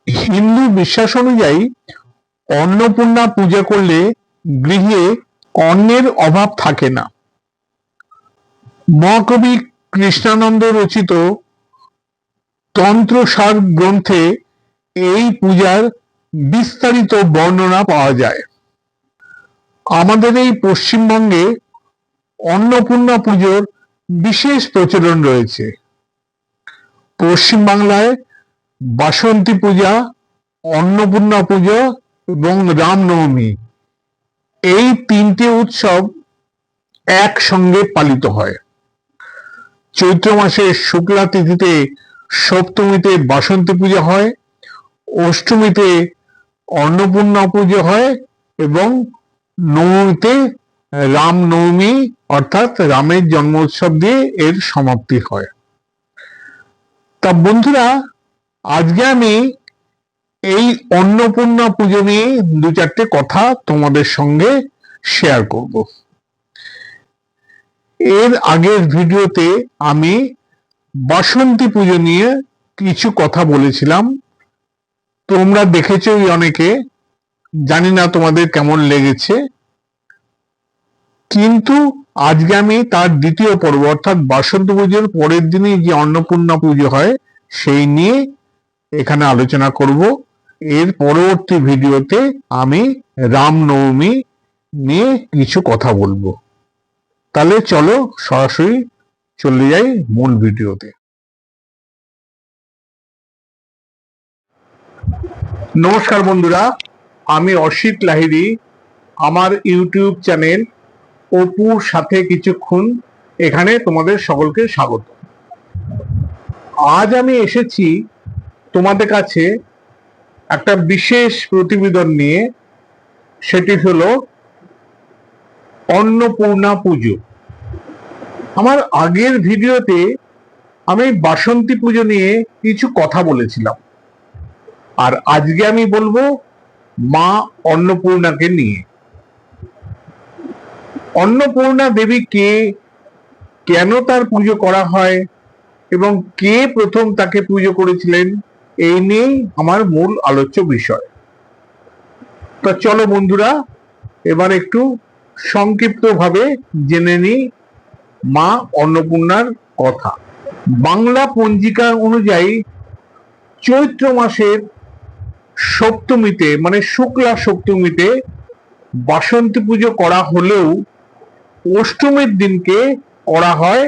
হিন্দু বিশ্বাস অনুযায়ী অন্নপূর্ণা পূজা করলে গৃহে অন্নের অভাব থাকে না। মহাকবি কৃষ্ণানন্দ রচিত তন্ত্রসার গ্রন্থে এই পূজার বিস্তারিত বর্ণনা পাওয়া যায়। আমাদের এই পশ্চিমবঙ্গে অন্নপূর্ণা পুজোর বিশেষ প্রচলন রয়েছে। পশ্চিমবাংলায় বাসন্তী পূজা, অন্নপূর্ণা পুজো এবং রামনবমী এই তিনটে উৎসব একসঙ্গে পালিত হয়। চৈত্র মাসের শুক্লা তিথিতে সপ্তমীতে বাসন্তী পূজা হয়, অষ্টমীতে অন্নপূর্ণা পুজো হয় এবং নবমীতে রামনবমী অর্থাৎ রামের জন্মোৎসব দিয়ে এর সমাপ্তি হয়। তা বন্ধুরা, আজকে আমি এই অন্নপূর্ণা পুজো নিয়ে দু চারটে কথা তোমাদের সঙ্গে শেয়ার করব। এর আগের ভিডিওতে আমি বাসন্তী পুজো নিয়ে কিছু কথা বলেছিলাম, তোমরা দেখেছই অনেকে, জানি না তোমাদের কেমন লেগেছে। কিন্তু আজকে আমি তার দ্বিতীয় পর্ব অর্থাৎ বাসন্তী পুজোর পরের দিনই যে অন্নপূর্ণা পুজো হয় সেই নিয়ে এখানে আলোচনা করব। এর পরবর্তী ভিডিওতে আমি রামনবমী নিয়ে কিছু কথা বলবো। তাহলে চলো সরাসরি চলে যাই মূল ভিডিওতে। নমস্কার বন্ধুরা, আমি অসিত লাহিড়ী। আমার ইউটিউব চ্যানেল অপুর সাথে কিছুক্ষণ এখানে তোমাদের সকলকে স্বাগত। আজ আমি এসেছি তোমাদের কাছে একটা বিশেষ প্রতিবেদন নিয়ে, সেটি হলো অন্নপূর্ণা পুজো। আমার আগের ভিডিওতে আমি বাসন্তী পুজো নিয়ে কিছু কথা বলেছিলাম, আর আজকে আমি বলবো মা অন্নপূর্ণাকে নিয়ে। অন্নপূর্ণা দেবী কে, কেন তার পুজো করা হয় এবং কে প্রথম তাকে পুজো করেছিলেন, এই নিয়েই আমার মূল আলোচ্য বিষয়। তো চলো বন্ধুরা, এবার একটু সংক্ষিপ্তভাবে জেনে নিই মা অন্নপূর্ণার কথা। বাংলা পঞ্জিকা অনুযায়ী চৈত্র মাসের সপ্তমীতে মানে শুক্লা সপ্তমীতে বাসন্তী পুজো করা হলেও অষ্টমীর দিনকে করা হয়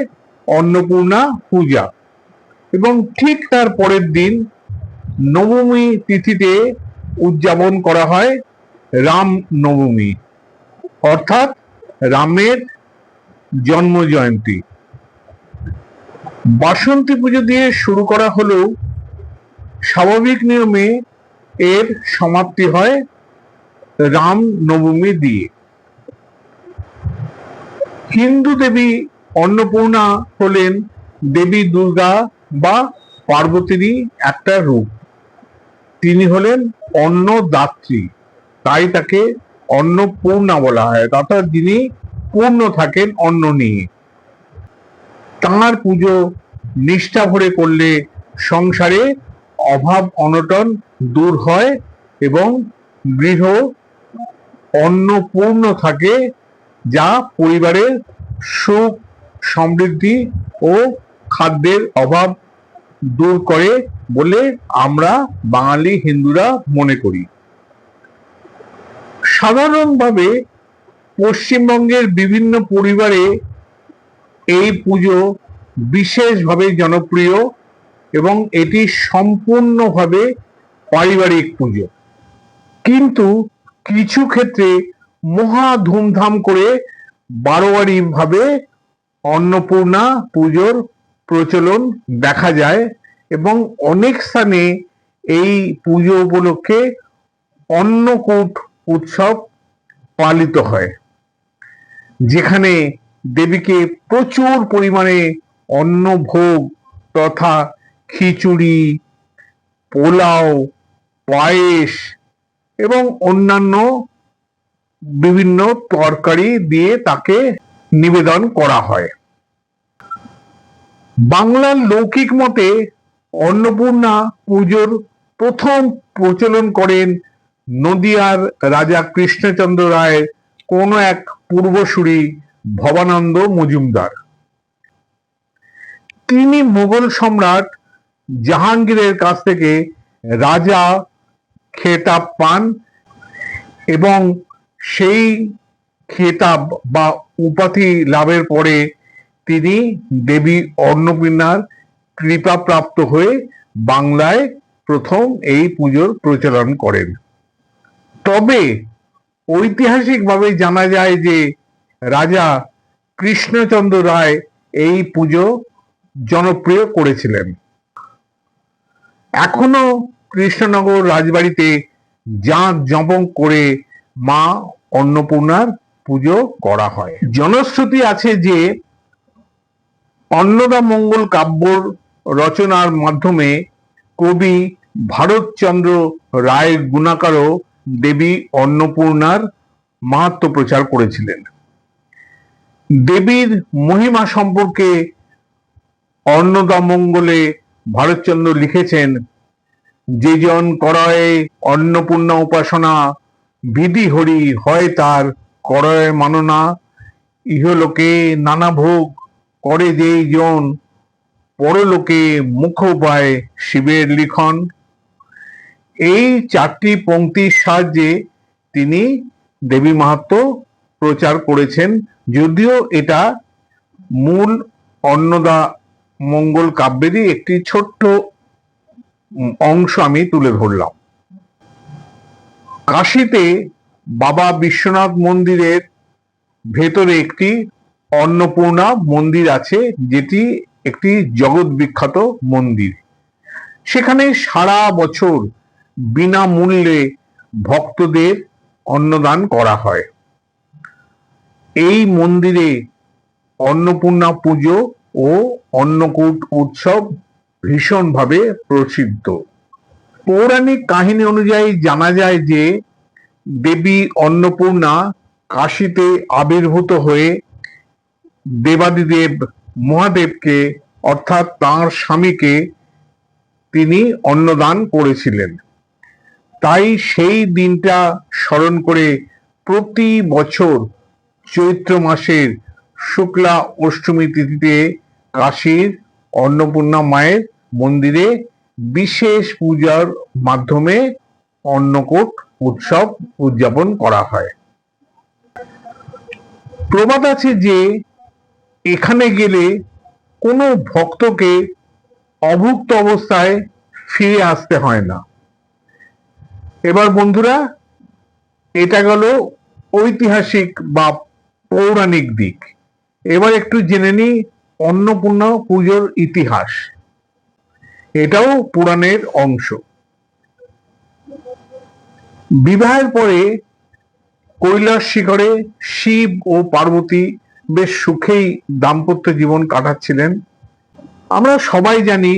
অন্নপূর্ণা পূজা এবং ঠিক তার পরের দিন নবমী তিথিতে উদযাপন করা হয় রাম নবমী অর্থাৎ রামের জন্ম জয়ন্তী। বাসন্তী পুজো দিয়ে শুরু করা হলেও স্বাভাবিক নিয়মে এর সমাপ্তি হয় রাম নবমী দিয়ে। হিন্দু দেবী অন্নপূর্ণা হলেন দেবী দুর্গা বা পার্বতীরই একটা রূপ। তিনি হলেন অন্নদাত্রী, তাই তাকে অন্নপূর্ণা বলা হয়, অর্থাৎ যিনি পূর্ণ থাকেন অন্ন নিয়ে। তাঁর পুজো নিষ্ঠা ভরে করলে সংসারে অভাব অনটন দূর হয় এবং গৃহ অন্নপূর্ণ থাকে, যা পরিবারের সুখ সমৃদ্ধি ও খাদ্যের অভাব দূর করে বলে আমরা বাঙালি হিন্দুরা মনে করি। সাধারণভাবে পশ্চিমবঙ্গের বিভিন্ন পরিবারে এই পুজো বিশেষভাবে জনপ্রিয় এবং এটি সম্পূর্ণভাবে পারিবারিক পুজো। কিন্তু কিছু ক্ষেত্রে মহা ধুমধাম করে বারোয়ারি ভাবে অন্নপূর্ণা পুজোর প্রচলন দেখা যায় এবং অনেক স্থানে এই পুজো উপলক্ষে অন্নকূট উৎসব পালিত হয়, যেখানে দেবীকে প্রচুর পরিমাণে অন্নভোগ তথা খিচুড়ি, পোলাও, পায়েস এবং অন্যান্য বিভিন্ন তরকারি দিয়ে তাকে নিবেদন করা হয়। বাংলার লৌকিক মতে অন্নপূর্ণা পুজোর প্রথম প্রচলন করেন নদিয়ার রাজা কৃষ্ণচন্দ্র রায়ের কোন এক পূর্বসূরি ভবানন্দ মজুমদার। তিনি মুঘল সম্রাট জাহাঙ্গীরের কাছ থেকে রাজা খেতাব পান এবং সেই খেতাব বা উপাধি লাভের পরে তিনি দেবী অন্নপূর্ণার কৃপা প্রাপ্ত হয়ে বাংলায় প্রথম এই পুজোর প্রচলন করেন। তবে ঐতিহাসিকভাবে জানা যায় যে রাজা কৃষ্ণচন্দ্র রায় এই পুজো জনপ্রিয় করেছিলেন। এখনো কৃষ্ণনগর রাজবাড়িতে জাঁকজমক করে মা অন্নপূর্ণার পুজো করা হয়। জনশ্রুতি আছে যে অন্নদা মঙ্গল কাব্যর রচনার মাধ্যমে কবি ভারতচন্দ্র রায় গুণাকারও দেবী অন্নপূর্ণার মাহাত্ম্য প্রচার করেছিলেন। দেবীর মহিমা সম্পর্কে অন্নদামঙ্গলে ভারতচন্দ্র লিখেছেন, যে জন করয় অন্নপূর্ণা উপাসনা, বিধি হরি হয় তার করয় মাননা, ইহলোকে নানা ভোগ করে যেই জন, পরলোকে মুখ উপায় শিবের লিখন। এই চারটি পংক্তির সাহায্যে তিনি দেবী মাহাত্ম্য প্রচার করেছেন, যদিও এটা মূল অন্নদা মঙ্গল কাব্যেরই একটি ছোট্ট অংশ আমি তুলে ধরলাম। কাশীতে বাবা বিশ্বনাথ মন্দিরের ভেতরে একটি অন্নপূর্ণা মন্দির আছে, যেটি একটি জগৎ বিখ্যাত মন্দির। সেখানে সারা বছর বিনামূল্যে ভক্তদের অন্নদান করা হয়। এই মন্দিরে অন্নপূর্ণা পুজো ও অন্নকূট উৎসব ভীষণভাবে প্রসিদ্ধ। পৌরাণিক কাহিনী অনুযায়ী জানা যায় যে দেবী অন্নপূর্ণা কাশীতে আবির্ভূত হয়ে দেবাদিদেব মহাদেবকে অর্থাৎ তাঁর স্বামীকে তিনি অন্নদান করেছিলেন। তাই সেই দিনটা স্মরণ করে প্রতি বছর চৈত্র মাসের শুক্লা অষ্টমী তিথিতে কাশীর অন্নপূর্ণা মায়ের মন্দিরে বিশেষ পূজার মাধ্যমে অন্নকূট উৎসব উদযাপন করা হয়। প্রবাদ আছে যে এখানে গেলে কোনো ভক্তকে অভুক্ত অবস্থায় ফিরে আসতে হয় না। এবার বন্ধুরা, এটা গেল ঐতিহাসিক বা পৌরাণিক দিক। এবার একটু জেনে নিই অন্নপূর্ণা পুজোর ইতিহাস। এটাও পুরাণের অংশ। বিবাহের পরে কৈলাস শিখরে শিব ও পার্বতী বেশ সুখেই দাম্পত্য জীবন কাটাচ্ছিলেন। আমরা সবাই জানি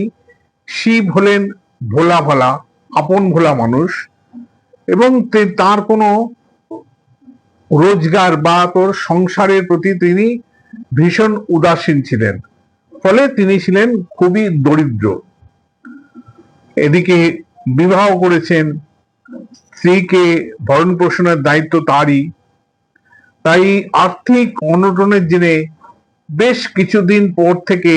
শিব হলেন ভোলা ভালা, আপন ভোলা মানুষ, এবং তার কোনো রোজগার বা তোর সংসারের প্রতি তিনি ভীষণ উদাসীন ছিলেন। ফলে তিনি ছিলেন খুবই দরিদ্র। এদিকে বিবাহ করেছেন, স্ত্রীকে ভরণ পোষণের দায়িত্ব তারই। তাই আর্থিক অনটনের জেনে বেশ কিছুদিন পর থেকে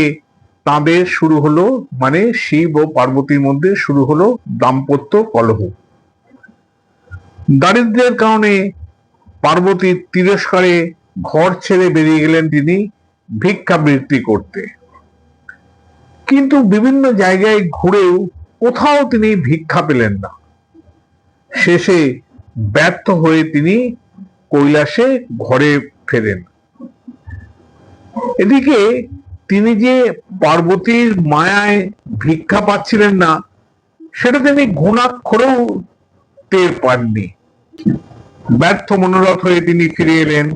তাদের শুরু হলো, মানে শিব ও পার্বতীর মধ্যে শুরু হলো দাম্পত্য কলহ। দারিদ্র্যের কারণে পার্বতীর তিরস্কারে ঘর ছেড়ে বেরিয়ে গেলেন তিনি ভিক্ষাবৃত্তি করতে। কিন্তু বিভিন্ন জায়গায় ঘুরেও কোথাও তিনি ভিক্ষা পেলেন না। শেষে ব্যর্থ হয়ে তিনি কৈলাসে ঘরে ফেরেন। এদিকে তিনি যে পার্বতীর মায়ায় ভিক্ষা পাচ্ছিলেন না, সেটা তিনি ঘুণাক্ষরেও টের পাননি। ব্যর্থ মনোরথ হয়ে তিনি ফিরে এলেন।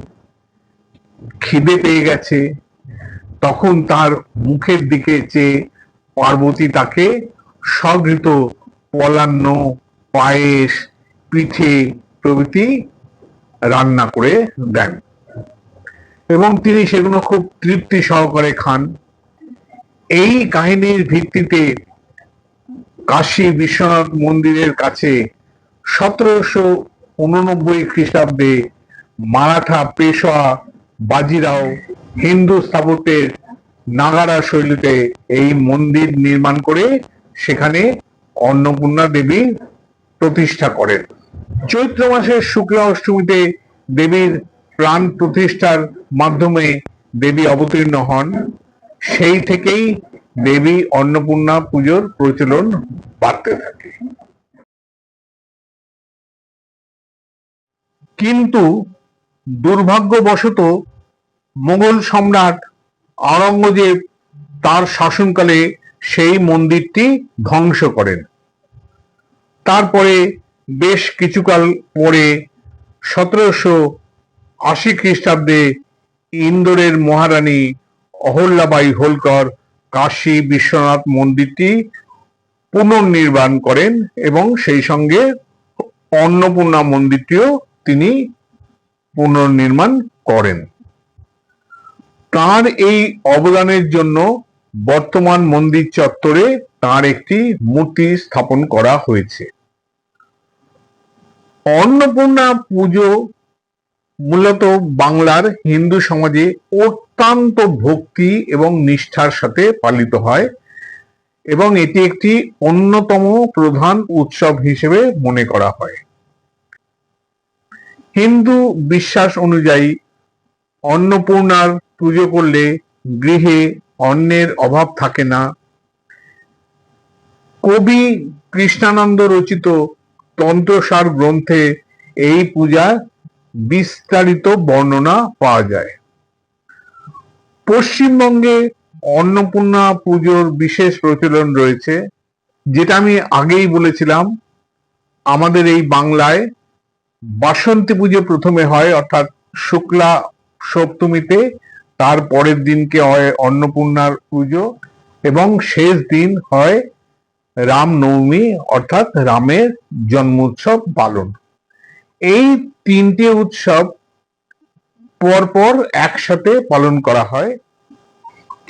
খিদে পেয়ে গেছে, তখন তার মুখের দিকে চেয়ে পার্বতী তাকে স্বঘৃত পলান্ন, পায়েস, পিঠে প্রভৃতি রান্না করে দেন এবং তিনি সেগুলো খুব তৃপ্তি সহকারে খান। এই কাহিনীর ভিত্তিতে কাশী বিশ্বনাথ মন্দিরের কাছে 1789 খ্রিস্টাব্দে মারাঠা পেশোয়া বাজিরাও হিন্দু স্থাপত্যের নাগারা শৈলীতে এই মন্দির নির্মাণ করে সেখানে অন্নপূর্ণা দেবী প্রতিষ্ঠা করেন। চৈত্র মাসের শুক্লা অষ্টমীতে দেবীর প্রাণ প্রতিষ্ঠার মাধ্যমে দেবী অবতীর্ণ হন। সেই থেকেই দেবী অন্নপূর্ণা পুজোর প্রচলন বাড়তে থাকে। কিন্তু দুর্ভাগ্যবশত মোগল সম্রাট আওরঙ্গজেব তার শাসনকালে সেই মন্দিরটি ধ্বংস করেন। তারপরে বেশ কিছুকাল পরে 1780 খ্রিস্টাব্দে ইন্দোরের মহারানী অহল্যাবাই হোলকর কাশী বিশ্বনাথ মন্দিরটি পুনর্নির্মাণ করেন এবং সেই সঙ্গে অন্নপূর্ণা মন্দিরটিও তিনি পুনর্নির্মাণ করেন। তার এই অবদানের জন্য বর্তমান মন্দির চত্বরে তার একটি মূর্তি স্থাপন করা হয়েছে। অন্নপূর্ণা পুজো মূলত বাংলার হিন্দু সমাজে অত্যন্ত ভক্তি এবং নিষ্ঠার সাথে পালিত হয় এবং এটি একটি অন্যতম প্রধান উৎসব হিসেবে মনে করা হয়। হিন্দু বিশ্বাস অনুযায়ী অন্নপূর্ণার পুজো করলে গৃহে অন্নের অভাব থাকে না। কবি কৃষ্ণানন্দ রচিত তন্ত্রসার গ্রন্থে এই পূজার বিস্তারিত বর্ণনা পাওয়া যায়। পশ্চিমবঙ্গে অন্নপূর্ণা পুজোর বিশেষ প্রচলন রয়েছে, যেটা আমি আগেই বলেছিলাম। আমাদের এই বাংলায় বাসন্তী পুজো প্রথমে হয়, অর্থাৎ শুক্লা সপ্তমীতে, তার পরের দিনকে হয় অন্নপূর্ণার পুজো এবং শেষ দিন হয় রামনবমী, অর্থাৎ রামের জন্মোৎসব পালন। এই তিনটে উৎসব পরপর একসাথে পালন করা হয়।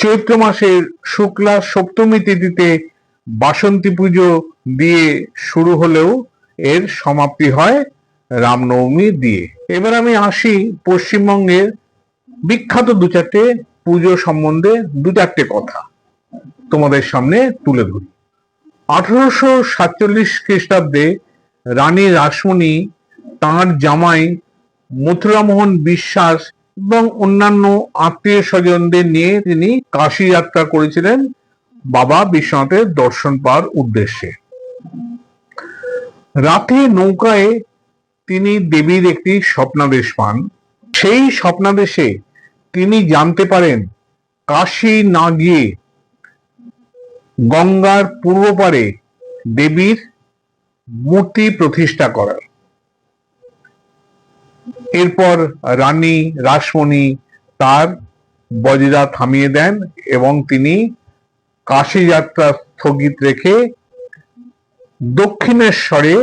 চৈত্র মাসের শুক্লা সপ্তমী তিথিতে বাসন্তী পুজো দিয়ে শুরু হলেও এর সমাপ্তি হয় রামনবমী দিয়ে। এবার আমি আসি পশ্চিমবঙ্গের বিখ্যাত দু চারটে পুজো সম্বন্ধে দু চারটে কথা তোমাদের সামনে তুলে ধরি। 1847 খ্রিস্টাব্দে রানী রাসমণি তাঁর জামাই মথুরামোহন বিশ্বাস এবং অন্যান্য আত্মীয় স্বজনদের নিয়ে তিনি কাশী যাত্রা করেছিলেন বাবা বিশ্বনাথের দর্শন পাওয়ার উদ্দেশ্যে। রাতে নৌকায় তিনি দেবীর একটি স্বপ্নাদেশ পান। সেই স্বপ্নাদেশে তিনি জানতে পারেন কাশী না গিয়ে গঙ্গার পূর্ব পারে দেবীর মূর্তি প্রতিষ্ঠা করার। এরপর রানী রাসমণি তার বজরা থামিয়ে দেন এবং তিনি কাশী যাত্রা স্থগিত রেখে দক্ষিণেশ্বরে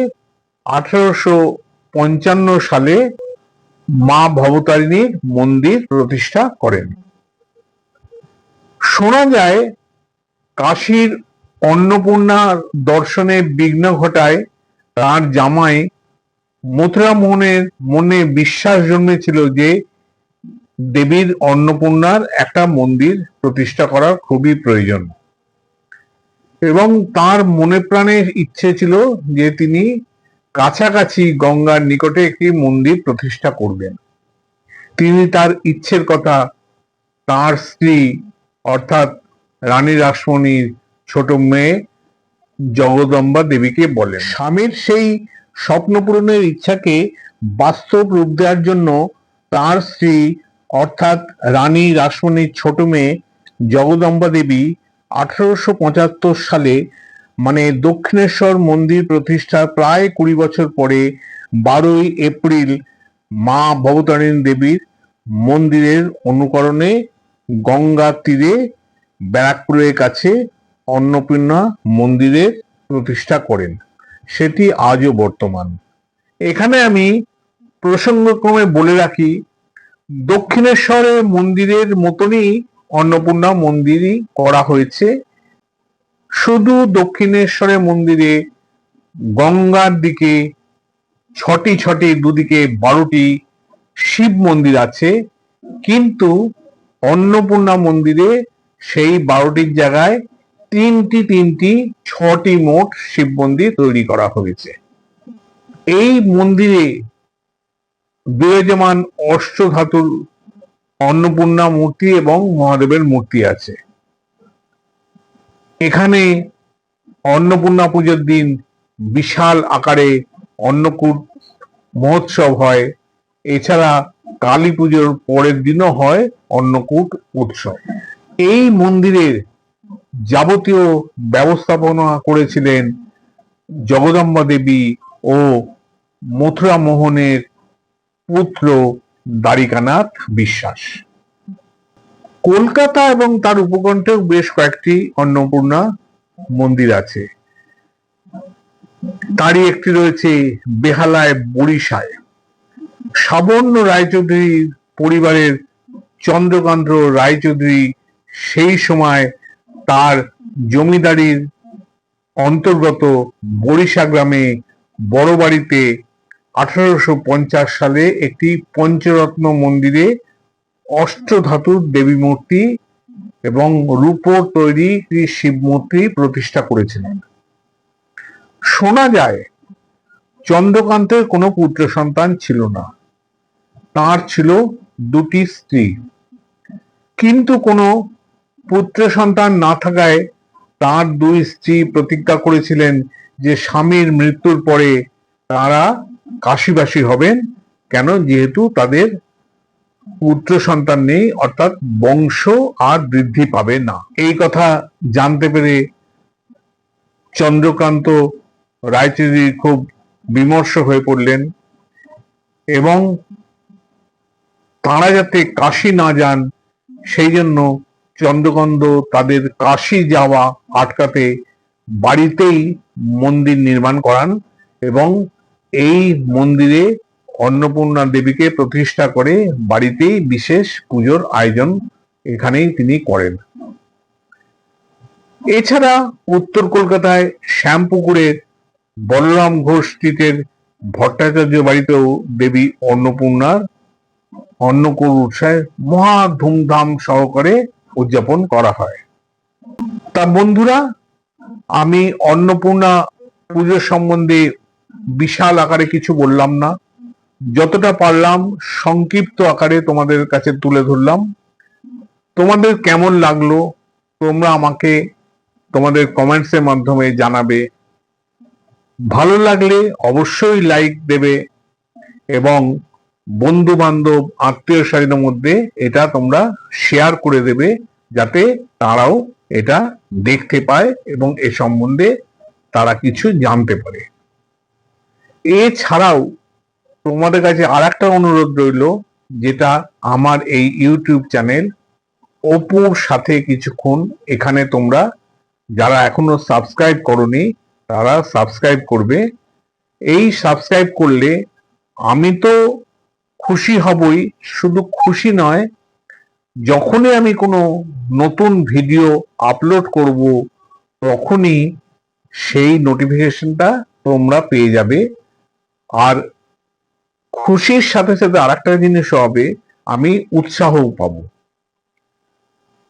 1855 সালে মা ভবতারিণীর মন্দির প্রতিষ্ঠা করেন। শোনা যায় কাশীর অন্নপূর্ণার দর্শনে বিঘ্ন ঘটায় তার জামাই মথুরামোহনের মনে বিশ্বাস জন্মেছিল যে দেবীর অন্নপূর্ণার একটা মন্দির প্রতিষ্ঠা করা খুবই প্রয়োজন এবং তার মনে প্রাণে ইচ্ছে ছিল যে তিনি কাছাকাছি গঙ্গার নিকটে একটি মন্দির প্রতিষ্ঠা করবেন। তিনি তার ইচ্ছের কথা তার স্ত্রী অর্থাৎ রানী রাসমণির ছোট মেয়ে জগদম্বা দেবীকে বলেন। স্বামীর সেই স্বপ্ন পূরণের ইচ্ছাকে বাস্তব রূপ দেওয়ার জন্য তার স্ত্রী অর্থাৎ রানী রাসমণির ছোট মেয়ে জগদম্বা দেবী 1875 সালে মানে দক্ষিণেশ্বর মন্দির প্রতিষ্ঠার প্রায় 20 বছর পরে 12ই এপ্রিল মা ভবতারিণী দেবীর মন্দিরের অনুকরণে গঙ্গা তীরে ব্যারাকপুরের কাছে অন্নপূর্ণা মন্দিরের প্রতিষ্ঠা করেন। সেটি আজও বর্তমান। এখানে আমি প্রসঙ্গক্রমে বলে রাখি, দক্ষিণেশ্বরের মন্দিরের মতনই অন্নপূর্ণা মন্দিরই করা হয়েছে শুধু দক্ষিণেশ্বরের মন্দিরে গঙ্গার দিকে ছটি ছটি দুদিকে 12টি শিব মন্দির আছে, কিন্তু অন্নপূর্ণা মন্দিরে সেই 12টির জায়গায় তিনটি 6টি মোট শিব মন্দির তৈরি করা হয়েছে। এই মন্দিরে বিরাজমান অষ্টধাতুর অন্নপূর্ণা মূর্তি এবং মহাদেবের মূর্তি আছে। এখানে অন্নপূর্ণা পুজোর দিন বিশাল আকারে অন্নকূট মহোৎসব হয়। এছাড়া কালী পুজোর পরের দিনও হয় অন্নকূট উৎসব। এই মন্দিরের যাবতীয় ব্যবস্থাপনা করেছিলেন জগদম্বা দেবী ও মথুরা মোহনের পুত্র দ্বারিকানাথ বিশ্বাস। কলকাতা এবং তার উপকণ্ঠেও বেশ কয়েকটি অন্নপূর্ণা মন্দির আছে। তারই একটি রয়েছে বেহালায় বরিশায়। সাবর্ণ রায়চৌধুরীর পরিবারের চন্দ্রকান্ত রায়চৌধুরী সেই সময় তার জমিদারির অন্তর্গত বরিশা গ্রামে বড় বাড়িতে 1850 সালে একটি পঞ্চরত্ন মন্দিরে অষ্টধাতুর দেবী মূর্তি এবং রূপোর তৈরি শিব মূর্তি প্রতিষ্ঠা করেছিলেন। শোনা যায় চন্দ্রকান্তের কোনো পুত্র সন্তান ছিল না, তার ছিল 2টি স্ত্রী, কিন্তু কোনো পুত্র সন্তান না থাকায় তার 2 স্ত্রী প্রতিজ্ঞা করেছিলেন যে স্বামীর মৃত্যুর পরে তারা কাশীবাসী হবেন, কেন, যেহেতু তাদের পুত্র সন্তান নেই, অর্থাৎ বংশ আর বৃদ্ধি পাবে না। এই কথা জানতে পেরে চন্দ্রকান্ত রায়চৌধুরী খুব বিমর্ষ হয়ে পড়লেন এবং তারা যাতে কাশী না যান সেই জন্য চন্দ্রকান্ত তাদের কাশী যাওয়া আটকাতে বাড়িতেই মন্দির নির্মাণ করান এবং এই মন্দিরে অন্নপূর্ণা দেবীকে প্রতিষ্ঠা করে বাড়িতেই বিশেষ পুজোর আয়োজন এখানেই তিনি করেন। এছাড়া উত্তর কলকাতায় শ্যামপুকুরের বলরাম ঘোষ স্ট্রিটের ভট্টাচার্য বাড়িতেও দেবী অন্নপূর্ণার অন্নকূট উৎসব মহা ধুমধাম সহকারে উদযাপন করা হয়। তা বন্ধুরা, আমি অন্নপূর্ণা পুজো সম্বন্ধে বিশাল আকারে কিছু বললাম না, যতটা পারলাম সংক্ষিপ্ত আকারে তোমাদের কাছে তুলে ধরলাম। তোমাদের কেমন লাগলো তোমরা আমাকে তোমাদের কমেন্টসের মাধ্যমে জানাবে। ভালো লাগলে অবশ্যই লাইক দেবে এবং বন্ধু বান্ধব আত্মীয় স্বজনের মধ্যে এটা তোমরা শেয়ার করে দেবে, যাতে তারাও এটা দেখতে পায় এবং এ সম্বন্ধে তারা কিছু জানতে পারে। এছাড়াও তোমাদের কাছে আর একটা অনুরোধ রইল, যেটা আমার এই ইউটিউব চ্যানেল অপুর সাথে কিছুক্ষণ, এখানে তোমরা যারা এখনো সাবস্ক্রাইব করোনি তারা সাবস্ক্রাইব করবে। এই সাবস্ক্রাইব করলে আমি তো খুশি হবই, শুধু খুশি নয়, যখনই আমি কোনো নতুন ভিডিও আপলোড করব তখনই সেই নোটিফিকেশনটা তোমরা পেয়ে যাবে। আর খুশির সাথে সাথে আর একটা জিনিস হবে, আমি উৎসাহও পাবো।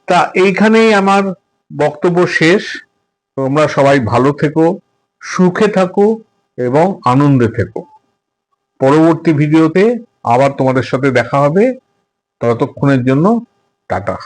তা এইখানেই আমার বক্তব্য শেষ। তোমরা সবাই ভালো থেকো, সুখে থাকো এবং আনন্দে থেকো। পরবর্তী ভিডিওতে আবার তোমাদের সাথে দেখা হবে। ততক্ষণের জন্য টাটা।